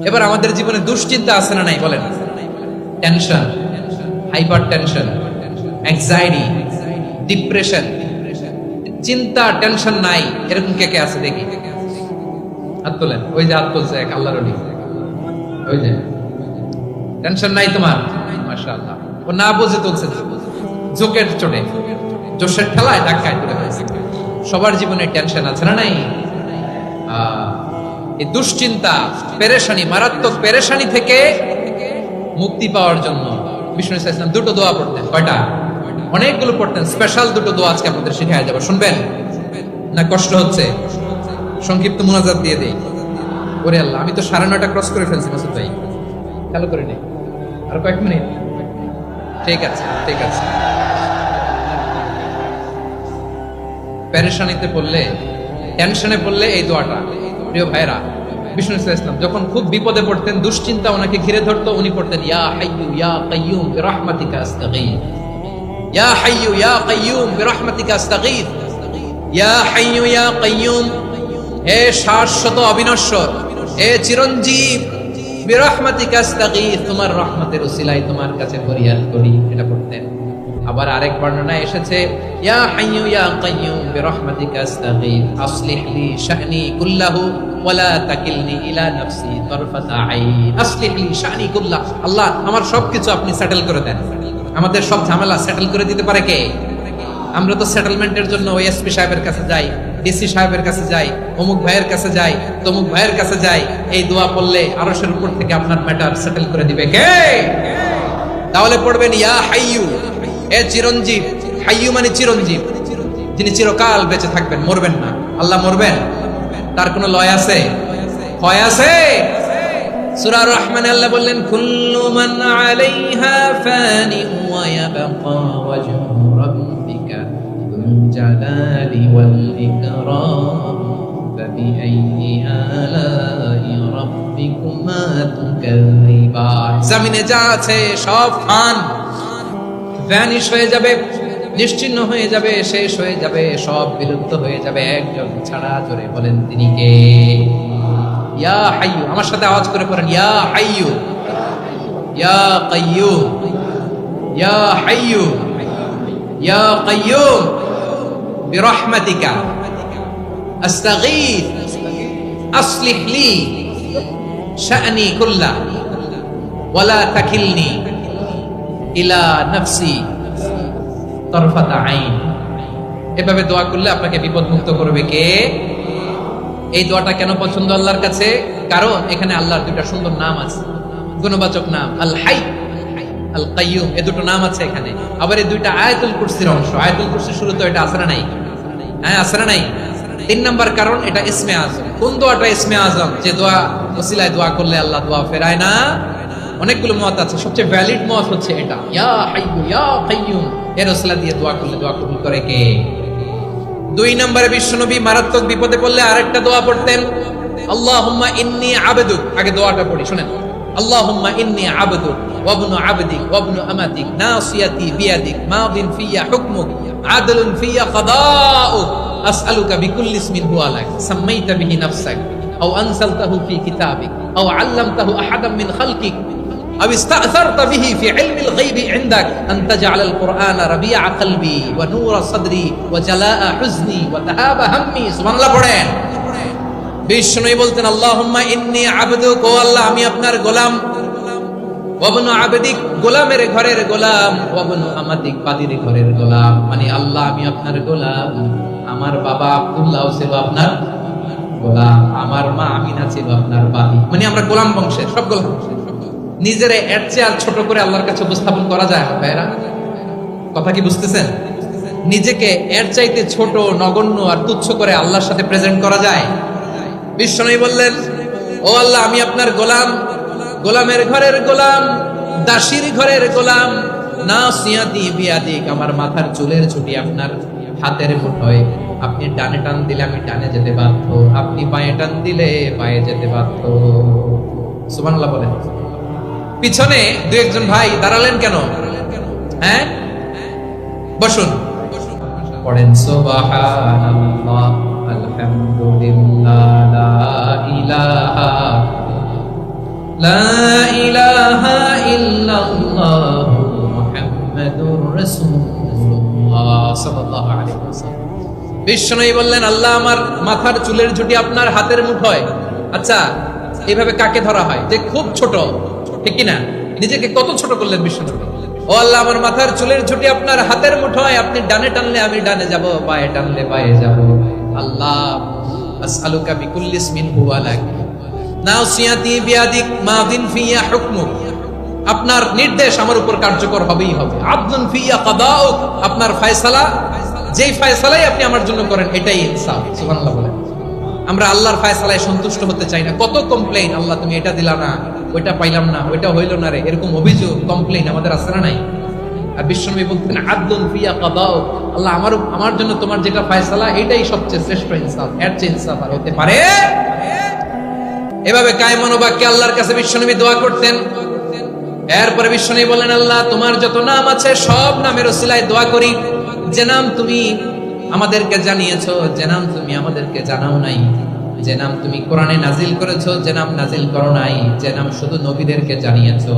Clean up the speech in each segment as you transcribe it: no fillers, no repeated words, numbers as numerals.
এবার আমাদের জীবনে দুশ্চিন্তা আছে না নাই বলেন? Tension, hyper tension, anxiety, depression, চিন্তা, টেনশন নাই এরকম কে কে আছে দেখি, হাত তোলেন। ওই যে হাত তুলছে এক আল্লাহর ওলি, ওই যে টেনশন নাই তোমার, মাশাআল্লাহ। ও না বুঝে তুলছে, জোকের চোটে, জোশের ঠেলায় ধাক্কায় তুলে ফেলছে। সবার জীবনে টেনশন আছে না নাই? এই দুশ্চিন্তা, পেরেশানি, মারাত্মক পেরেশানি থেকে মুক্তি পাওয়ার জন্য বিষ্ণু ইসলাম দুটো দোয়া পড়তেন। কয়টা? অনেকগুলো পড়তেন। স্পেশাল দুটো দোয়া আজকে আপনাদের শিখায় যাবো, শুনবেন না? কষ্ট হচ্ছে? সংক্ষিপ্ত মুনাজাত দিয়ে দেই। ওরে আল্লাহ, আমি তো 9:30 ক্রস করে ফেলছি মাসুদ ভাই, খেয়াল করে নেই। আর কয়েক মিনিট, ঠিক আছে ঠিক আছে। পেরেশানিতে পড়লে, টেনশনে পড়লে এই দোয়াটা, প্রিয় ভাইরা, বিষ্ণু ইসলাম যখন খুব বিপদে পড়তেন, দুশ্চিন্তা ওনাকে ঘিরে ধরতো, উনি পড়তেন ইয়া হাইয়ু ইয়া কাইয়ুম বিরহমাতিকা আস্তাগীথ, ইয়া হাইয়ু ইয়া কাইয়ুম বিরহমাতিকা আস্তাগীথ, ইয়া হাইয়ু ইয়া কাইয়ুম, হে শাশ্বত অবিনশ্বর, হে চিরঞ্জীব, বিরহমাতিকা আস্তাগীথ, তোমার রহমতের উসিলায় তোমার কাছে ফরিয়াদ করি। এটা পড়তেন। আবার আরেক বর্ণনায় এসেছে ইয়া হাইয়ু ইয়া কাইয়ুম বিরহমাতিকা আস্তাগীথ আসলিহ লি শা'নি কুল্লাহু ওয়ালা তাকিলনি ইলা নাফসি তারফাতা আইন। আসলিহ লি শা'নি কুল্লাহ, আল্লাহ আমার সবকিছু আপনি সেটেল করে দেন। আমাদের সব ঝামেলা সেটেল করে দিতে পারে কে? আমরা তো সেটেলমেন্টের জন্য ওই এসপি সাহেবের কাছে যাই, ডিসি সাহেবের কাছে যাই, অমুক ভাইয়ের কাছে যাই, তমুক ভাইয়ের কাছে যাই। এই দোয়া পড়লে আরশের উপর থেকে আপনার ম্যাটার সেটেল করে দিবে কে? তাহলে পড়বেন ইয়া হাইয়ু, এ চিরঞ্জীব। হাইয়ু মানে চিরঞ্জীব, যিনি চিরকাল বেঁচে থাকবেন, মরবেন না। আল্লাহ মরবেন? তার কোনো লয় আছে? ক্ষয় আছে? সূরা রহমানে আল্লাহ বললেন কুল্লু মান আলাইহা ফানি ওয়া ইয়াবকা ওয়াজহু রাব্বিকা যুল জালালি ওয়াল ইকরাম ফাবিআইয়ি আলাই রাব্বিকুমা তুকাযিবান। জমিনে যা আছে সব ভ্যানিশ হয়ে যাবে, নিশ্চিহ্ন হয়ে যাবে, শেষ হয়ে যাবে, সব বিলুপ্ত হয়ে যাবে, একজন ছাড়া। জোরে বলেন তিনি কে? ইয়া হাইয়ু, আমার সাথে আওয়াজ করে পড়েন ইয়া হাইয়ু ইয়া কাইয়ুম ইয়া হাইয়ু ইয়া কাইয়ুম বিরহমাতিকা আস্তাগীথ আসলিহ লি শা'নি কুল্লাহ ওয়ালা তাকিলনি ইলা নাফসি তারফাতা আইন। এভাবে দোয়া করলে আপনাকে বিপদ মুক্ত করবে কে? এই দোয়াটা কেন পছন্দ আল্লাহর কাছে? কারণ এখানে আল্লাহর দুটো সুন্দর নাম আছে, গুণবাচক নাম, আল হাই, আল কাইয়ুম, এই দুটো নাম আছে এখানে। আবার এই দুইটা আয়াতুল কুরসির অংশ। আয়াতুল কুরসির শুরুতে এটা আছে না নাই? হ্যাঁ, আছে না নাই? 3 নাম্বার কারণ এটা ইসমে আজম। কোন দোয়াটা ইসমে আজম? যে দোয়া ওসিলায় দোয়া করলে আল্লাহ দোয়া ফেরায় না। অনেকগুলো মত আছে, সবচেয়ে ভ্যালিড মত হচ্ছে এটা, ইয়া হাইয়ু ইয়া কাইয়ুম, এর ওসিলা দিয়ে দোয়া করলে দোয়া কবুল করে কে? 2 নম্বরে বিশ্বনবী মারাত্মক বিপদে পড়লে আরেকটা দোয়া পড়তেন, আল্লাহুম্মা ইন্নী আবদুক। আগে দোয়াটা পড়ি, শুনেন। আল্লাহুম্মা ইন্নী আবদুক ওয়া ইবনু আবদিক ওয়া ইবনু আমাতিক নাসিয়াতি বিয়াদিক মাদিন ফিয়া হুকমুক আদলুন ফিয়া কাদাউক আসআলুকা বিকুল্লি ইসমিন হুয়া লাক সাম্মাইতা বিহি নাফসাক আও আনসালতাহু ফি কিতাবিক আও আল্লামতাহু আহাদাম মিন খালকিক أو استأثرت به في علم الغيب عندك أن تجعل القرآن ربيع قلبي ونور صدري وجلاء حزني وذهاب همي। سبحان الله পড়েন। বিষ্ণু বলতেন আল্লাহুম্মা ইন্নী আবদুক, ও আল্লাহ আমি আপনার গোলাম, ওয়া ইবনু আবদিক, গোলামের ঘরের গোলাম, ওয়া ইবনু আমাতিক, বাদীর ঘরের গোলাম। মানে আল্লাহ আমি আপনার গোলাম। আমার বাবা আব্দুল্লাহ ছিল আপনার গোলাম, আমার মা আমিনা ছিল আপনার বাদী। মানে আমরা গোলাম বংশের, সব গোলাম। নিজেরা এর চেয়ে আর ছোট করে আল্লাহর কাছে উপস্থাপন করা যায় না ভাইরা? কথা কি বুঝতেছেন? নিজেকে এর চাইতে ছোট, নগণ্য আর তুচ্ছ করে আল্লাহর সাথে প্রেজেন্ট করা যায়? বিশ্বনবী বললেন ও আল্লাহ আমি আপনার গোলাম, গোলামের ঘরের গোলাম, দাসীর ঘরের গোলাম, নাসিয়াতি বিয়াদিক, আমার মাথার চুলের ছুটি আপনার হাতের মুঠোয়। আপনি ডানে টান দিলে আমি ডানে যেতে বাধ্য, আপনি বাঁয়ে টান দিলে বাঁয়ে যেতে বাধ্য। সুবহানাল্লাহ বলেন। পিছনে 2-1 ভাই দাঁড়ালেন কেন? হ্যাঁ, বসুন, পড়েন সুবহানাল্লাহ আলহামদুলিল্লাহ লা ইলাহা লা ইলাহা ইল্লাল্লাহ মুহাম্মাদুর রাসূলুল্লাহ সাল্লাল্লাহু আলাইহি ওয়াসাল্লাম। বিশ্বনবী বললেন, আল্লাহ আমার মাথার চুলের ঝুঁটি আপনার হাতের মুঠোয়। আচ্ছা, এইভাবে কাকে ধরা হয়? যে খুব ছোট, ঠিক কি না? নিজেকে কত ছোট করলেন বিশ্বনবী। ও আল্লাহ, আমার মাথার চুলের ঝুঁটি আপনার হাতের মুঠোয়, আপনি ডানে টানলে আমি ডানে যাব, বায়ে টানলে বায়ে যাব। আল্লাহ, আসআলুকা বিকুল্লি ইসমিন হুয়া লাক নাসিয়াতি বিয়াদিক মাদিন ফিয়া হুকমুক। আপনার নির্দেশ আমার উপর কার্যকর হবেই হবে। আদলুন ফিয়া কাদাউক, আপনার ফয়সালা, যেই ফয়সালাই আপনি আমার জন্য করেন এটাই ইনসাফ। সুবহানাল্লাহ বলেন। আমরা আল্লাহর ফয়সালায় সন্তুষ্ট হতে চাই না। কত কমপ্লেইন, আল্লাহ তুমি এটা দিলা না, ওইটা পাইলাম না, ওইটা হইল না রে, এরকম অভিযোগ কমপ্লেইন আমাদের আছে না নাই? আর বিশ্বনবী বলতেন, আদলুন ফিয়া কাদাউক, আল্লাহ আমার জন্য তোমার যেটা ফয়সালা এটাই সবচেয়ে শ্রেষ্ঠ ইনসাফ, এর চেয়ে ইনসাফ আর হতে পারে? এভাবে কায়মান বাক্যে আল্লাহর কাছে বিশ্বনবী দোয়া করতেন। এরপরে বিশ্বনবী বলেন, আল্লাহ তোমার যত নাম আছে সব নামের ওসিলায় দোয়া করি, যে নাম তুমি আমাদেরকে জানিয়েছো, যে নাম তুমি আমাদেরকে জানাও নাই, যে নাম তুমি কোরআনে নাজিল করেছো, যে নাম নাজিল করো নাই, যে নাম শুধু নবীদেরকে জানিয়েছো।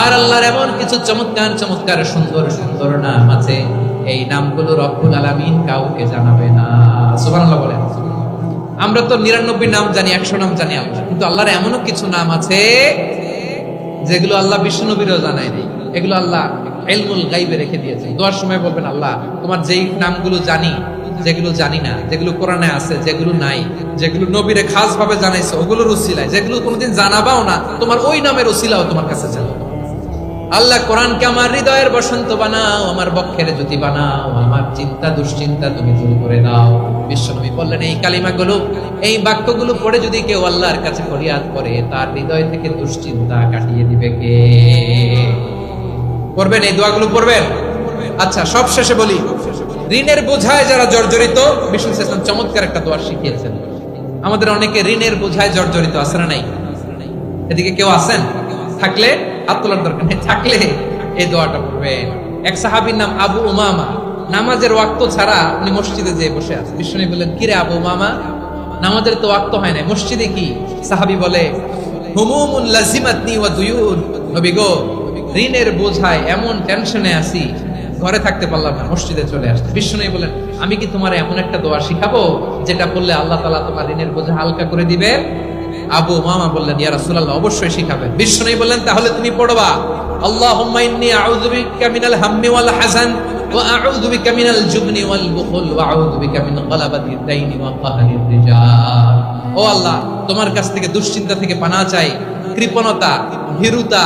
আর আল্লাহর এমন কিছু চমৎকার চমৎকার সুন্দর সুন্দর নাম আছে, এই নামগুলো রব্বুল আলামিন কাউকে জানাবে না। সুবহানাল্লাহ বলেন। আমরা তো 99 নাম জানি, 100 নাম জানি আল্লাহ, কিন্তু আল্লাহর এমনও কিছু নাম আছে যেগুলো আল্লাহ বিশ্বনবীরও জানায় নাই। এগুলো আল্লাহ ইলমুল গায়বে রেখে দিয়েছে। দোয়ার সময় বলবেন, আল্লাহ তোমার যেই নামগুলো জানি, যেগুলো জানি না, যেগুলো কোরআনে আছে, যেগুলো নাই, যেগুলো নবীরে খাস ভাবে জানাইছো ওগুলোর উসিলায়, যেগুলো কোনোদিন জানাবাও না তোমার ওই নামের উসিলাও তোমার কাছে জানো। আল্লাহ কোরআনকে আমার হৃদয়ের বসন্ত বানাও, আমার বক্ষের জ্যোতি বানাও, আমার চিন্তা দুশ্চিন্তা তুমি দূর করে দাও। বিশ্বনবী বললেন, এই কালিমাগুলো, এই বাক্যগুলো পড়ে যদি কেউ আল্লাহর কাছে ফরিয়াদ করে, তার হৃদয় থেকে দুশ্চিন্তা কাটিয়ে দিবে কে? পড়বেন, এই দোয়াগুলো পড়বেন। আচ্ছা, সব শেষে বলি, ঋণের বোঝায় যারা জর্জরিত, বিষ্ণু ইসলাম চমৎকার একটা দোয়া শিখিয়েছেন। আমাদের অনেকে ঋণের বোঝায় জর্জরিত, আছে না নাই? এদিকে কেউ আছেন? থাকলে হাত তোলার দরকার নেই, থাকলে এই দোয়াটা পড়বেন। এক সাহাবীর নাম আবু উমামা, নামাজের ওয়াক্ত ছাড়া উনি মসজিদে যেয়ে বসে আছে। বিষ্ণু বললেন, কিরে আবু উমামা, নামাজের তো ওয়াক্ত হয় না, মসজিদে কি? সাহাবী বলে, হুমুমুন লাজিমাতনি ওয়া দুয়ুন, নবী গো, ঋণের বোঝায় এমন টেনশনে আছি, ঘরে থাকতে পারলাম না, মসজিদে চলে আসছে। বিষ্ণু বলেন, আমি কি তোমার এমন একটা দোয়া শিখাবো যেটা বললে আল্লাহ তাআলা তোমার ঋণের বোঝা হালকা করে দিবে? আবু উমামা বললেন, ইয়া রাসূলুল্লাহ, অবশ্যই শিখাবেন। বিষ্ণু বললেন, তাহলে তুমি পড়বা, আল্লাহুম্মা ইন্নী আউযু বিকা মিনাল হাম্মি ওয়াল হাযান ওয়া আউযু বিকা মিনাল জুবনি ওয়াল বুখল ওয়া আউযু বিকা মিন গালাবাতিদ দাইনি ওয়া কাহরির রিজাল। ও আল্লাহ, তোমার কাছ থেকে দুশ্চিন্তা থেকে পানাহ চাই, কৃপণতা, ভীরুতা,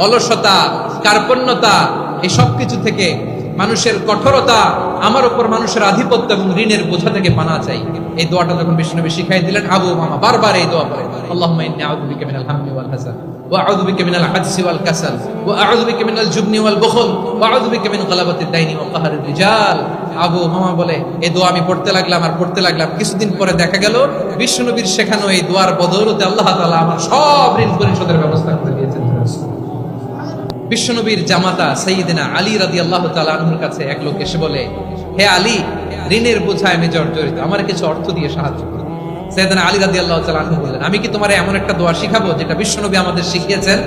অলসতা, কার্পণ্যতা, এই সব কিছু থেকে, মানুষের কঠোরতা, আমার উপর মানুষের আধিপত্য এবং ঋণের বোঝা থেকে পানাহ চাই। এই দোয়াটা যখন বিষ্ণু শিখাই দিলেন, আবু উমামা বারবার এই দোয়া পড়েন, আল্লাহুম্মা ইন্নী আউযু বিকা মিনাল হাম্মি ওয়াল হাযান ওয়া আউযু বিকা মিনাল আজজি ওয়াল কাসাল ওয়া আউযু বিকা মিনাল জুবনি ওয়াল বুখল ওয়া আউযু বিকা মিন গালাবাতিদ দাইনি ওয়া কাহরির রিজাল। আবু উমামা বলে, এই দোয়া আমি পড়তে লাগলাম আর পড়তে লাগলাম, কিছুদিন পরে দেখা গেল বিষ্ণু নবীর শেখানো এই দোয়ার বদৌলতে আল্লাহ তাআলা আমার সব ঋণ পরিশোধের ব্যবস্থা করে দিয়েছেন। বিশ্বনবীর জামাতা সাইয়্যিদিনা আলী রাদিয়াল্লাহু তাআলা আনহুর কাছে এক লোক এসে বলে, হে আলী, ঋণের বোঝায় আমি জর্জরিত, আমার কিছু অর্থ দিয়ে সাহায্য করুন। সাইয়্যিদিনা আলী রাদিয়াল্লাহু তাআলা আনহু বললেন, আমি কি তোমারে এমন একটা দোয়া শিখাবো যেটা বিশ্বনবী আমাদের শিখিয়েছেন?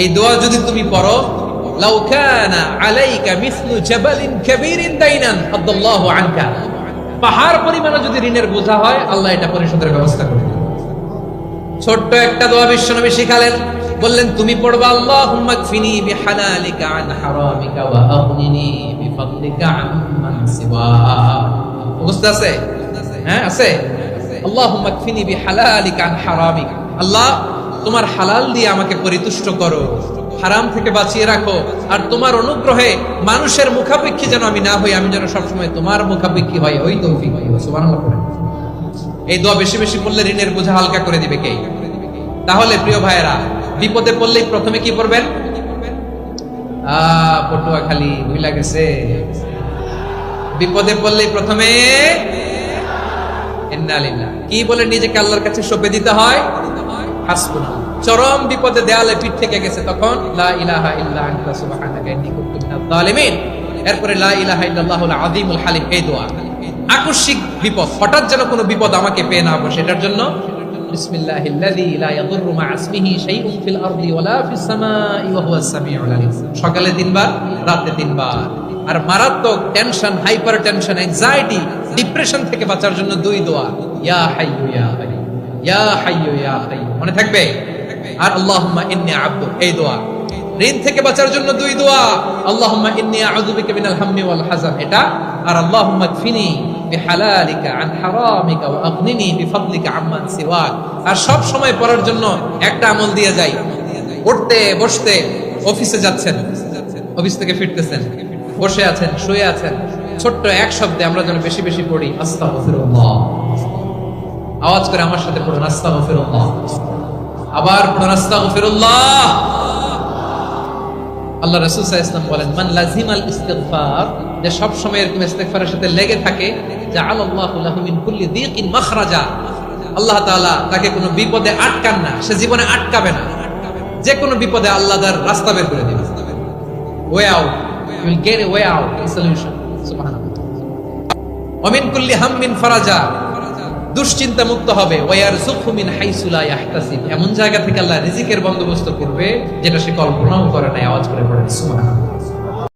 এই দোয়া যদি তুমি পড়ো, লাউ কানা আলাইকা মিসলু জাবালিন কাবীরিন দাইনান আদাল্লাহু আনকা, পাহাড় পরিমাণে যদি ঋণের বোঝা হয়, আল্লাহ এটা পরিশোধের ব্যবস্থা করে দিবেন। ছোট্ট একটা দোয়া বিশ্বনবী শিখালেন, বললেন, তুমি পড়বা, আল্লাহুম্মা কফিনি বিহালালিকা আন হারামিকা ওয়া আগনিনি বিফাদলিকা আম্মান সিওয়াক। বুঝতে আছে? হ্যাঁ, আছে। আল্লাহুম্মা কফিনি বিহালালিকা আন হারামিক, আল্লাহ তোমার হালাল দিয়ে আমাকে পরিতুষ্ট করো, হারাম থেকে বাঁচিয়ে রাখো, আর তোমার অনুগ্রহে মানুষের মুখাপেক্ষী যেন আমি না হই, আমি যেন সবসময় তোমার মুখাপেক্ষী হই, ওই তৌফিক দিও। সুবহানাল্লাহ পড়েন। এই দোয়া বেশি বেশি পড়লে ঋণের বোঝা হালকা করে দিবে কে? তাহলে প্রিয় ভাইয়েরা, বিপদে পড়লেই প্রথমে কি পড়বেন? পটুয়াখালী ভুইলা গেছে। বিপদে পড়লেই প্রথমে ইন্না লিল্লাহ কি বলে নিজেকে আল্লাহর কাছে সঁপে দিতে হয়, হাসবুনাল্লাহ। চরম বিপদে দেয়ালে পিঠ থেকে গেছে, তখন লা ইলাহা ইল্লা আনতা সুবহানাকা ইন্নী কুনতু মিনাজ জালিমিন। এরপরে লা ইলাহা ইল্লাল্লাহুল আযীমুল হালিম, এই দোয়া। আকস্মিক বিপদ, হঠাৎ যেন কোনো বিপদ আমাকে পেয়ে না বসে, এটার জন্য বিসমিল্লাহিল্লাযী লা ইয়াদুররু মা ইসমিহি শাইউন ফিল আরদি ওয়ালা ফিস সামাই ওয়া হুয়াস সামিউল আলিম। সকালে 3 বার, রাতে 3 বার। আর মারাত্মক tension, hyper tension, anxiety, depression থেকে বাঁচার জন্য 2 দোয়া, ইয়া হাইয়্যু ইয়া কাইয়্যুম, ইয়া হাইয়্যু ইয়া কাইয়্যুম। মনে থাকবে? আর আল্লাহুম্মা ইন্নী আবদুক, এই দোয়া। ঋণ থেকে বাঁচার জন্য 2 দোয়া, আল্লাহুম্মা ইন্নী আউযু বিকা মিনাল হাম্মি ওয়াল হাযান, এটা। আর আল্লাহুম্মা কফিনি বিহালালিকা আন হারামিকা ওয়া আগনিনি বিফাদলিকা আম্মান সিওয়াক। আর সব সময় পড়ার জন্য একটা আমল দিয়ে যাই, উঠতে বসতে, অফিসে যাচ্ছেন, অফিস থেকে ফিরতেছেন, বসে আছেন, শুয়ে আছেন, ছোট্ট এক শব্দে আমরা যেন বেশি বেশি পড়ি আস্তাগফিরুল্লাহ। আওয়াজ করে আমার সাথে পড়ুন আস্তাগফিরুল্লাহ। আবার পড়ুন আস্তাগফিরুল্লাহ। আল্লাহ রাসূল সাল্লাল্লাহু আলাইহি ওয়াসাল্লাম বলেন, মান লাজিমাল ইস্তিগফার, যে সব সময় এরকম ইস্তিগফারের সাথে লেগে থাকে, জাআলাল্লাহু লাহু মিন কুল্লি যিকিন মাখরাজা, আল্লাহ তাআলা তাকে কোনো বিপদে আটকান না, সে জীবনে আটকাবে না। যে কোনো বিপদে আল্লাহ তার রাস্তা বের করে দিবেন, way out, you will get a way out, a solution. সুবহানাল্লাহ। ওয়া মিন কুল্লি হাম্মিন ফারাজা, দুশ্চিন্তা মুক্ত হবে। ওয়া ইয়ারযুকহু মিন হাইসু লা ইয়াহতাসিব, এমন জায়গা থেকে আল্লাহ রিজিকের বন্দোবস্ত করবে যেটা সে কল্পনাও করে নাই। আওয়াজ করে পড়েন সুবহানাল্লাহ।